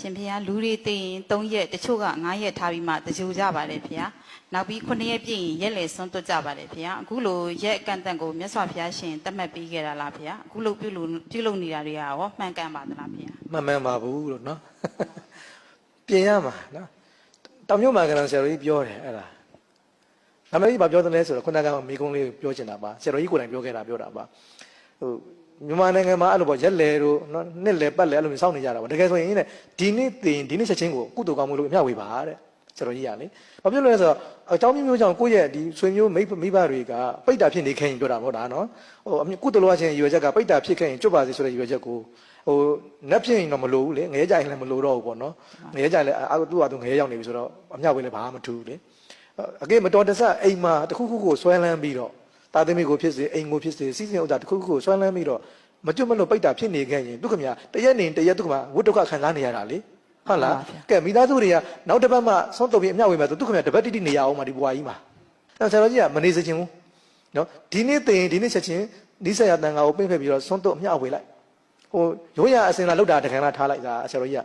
ရှင်ဖေလူတွေသိရင်3ရက်တချို့က9ရက်ထားပြီးမှတကြိုကြပါတယ်ဖေနောက်ပြီး9ရက်ပြည့်ရင်ရက်လေစွန့်တွတ်ကြပါတယ်ဖေအခုလိုရက်အကန့်အသတ်ကိုမြတ်စွာဘုရားရှင်သတ်မှတ်ပေးခဲ့တာလားဖေအခုလိုပြုလုပ်နေတာတွေကရောမှန်ကန်ပါသလားဖေမှန်ပါဘူးလို့နော်ပြင်ရမှာနော်တောင်မြို့မှာကလည်းဆရာတော်ကြီးပြောတယ်အဲ့ဒါဒါမှမဟုတ်ဘာပြောတယ်လဲဆိုတော့ခုနကမိကုံးလေးပြောချင်တာပါဆရာတော်ကြီးကိုယ်တိုင်ပြောတာပါဟိုမြန်မာနိုင်ငံမှာအဲ့လိုပေါ့ရက်လေတို့နော်နှစ်လေပတ်လေအဲ့လိုမျိုးစောင့်နေကြတာပေါ့တကယ်ဆိုရင်ဒီနေ့တင်ဒီနေ့ချက်ချင်းကိုကုသိုလ်ကောင်းမှုလို့အမျှဝေပါတဲ့ဆရာတော်ကြီးကလေဘာဖြစ်လို့လဲဆိုတော့အကြောင်းမျိုးကြောင့်ကိုယ့်ရဲ့ဒီဆွေမျိုးမိဘတွေကပိတ်တာဖြစ်နေခဲ့ရင်ပြောတာပေါ့ဒါနော်ဟိုကုသိုလ်လို့ချင်းရွယ်ချက်ကပိတ်တာဖြစ်ခဲ့ရင်ကျွတ်ပါစေဆိုတဲ့ရွယ်ချက်ကိုဟိုနက်ဖြစ်ရင်တော့မလိုဘူးလေငရဲကြရင်လည်းမလိုတော့ဘူးပေါ့နော်ငရဲကြလည်းသူ့ဟာသူငရဲရောက်နေပြီဆိုတော့အမျှဝေလည်းဘာမှမထူးလေအကေမတော်တဆအိမ်မှာတခုခုကိုဆွဲလန်းပြီးတော့တာသမီကိုဖြစ်စေအိမ်ကိုဖြစ်စေစီးစင်းဥစ္စာတခုခုကိုဆွဲလန်းပြီးတော့မကျွတ်မလို့ပိတ်တာဖြစ်နေခဲ့ရင်ဒုက္ခမြတရက်နေတရက်ဒုက္ခမြဝိဒုက္ခခံစားနေရတာလေဟုတ်လားကဲမိသားစုတွေကနောက်တစ်ပတ်မှဆုံးတော့ပြီးအမျှဝေမယ်ဆိုဒုက္ခမြတပတ်တိတိနေရအောင်မှာဒီဘဝကြီးမှာဆရာတော်ကြီးကမနေစချင်ဘူးနော်ဒီနေ့သိရင်ဒီနေ့ချက်ချင်းဒီဆက်ရတန်ခါကိုပြင့်ဖက်ပြီးတော့ဆုံးတော့အမျှဝေလိုက်ဟိုရိုးရအစင်လာလောက်တာတခါလာထားလိုက်တာဆရာတော်ကြီးက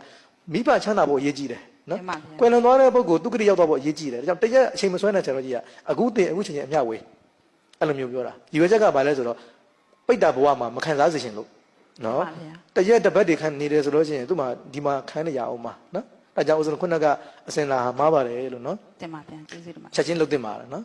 မိဘချမ်းသာဖို့အရေးကြီးတယ်နော်ကွယ်လွန်သွားတဲ့ပုဂ္ဂိုလ်ဒုက္ခရောက်သွားဖို့အရေးကြီးတယ်ဒါကြောင့်တရက်အချိန်မဆွဲနဲ့ဆရာတော်ကြီးကအခုချိန်ချင်းအမျှဝေအဲ့လိုမျိုးပြောတာဒီဝေချက်ကဘာလဲဆိုတော့ပိတ္တဘဝမှာမခံစားစေချင်လို့နော်တရက်တစ်ပတ်တွေခံနေတယ်ဆိုလို့ရှိရင်သူ့မှာဒီမှာခံနေရအောင်မှာနော်ဒါကြောင့်ဥစဉ်ခုနကအစင်လာမှားပါတယ်လို့နော်တင်ပါဗျာကျေးဇူးတင်ပါချက်ချင်းလုပ်တင်ပါတယ်နော်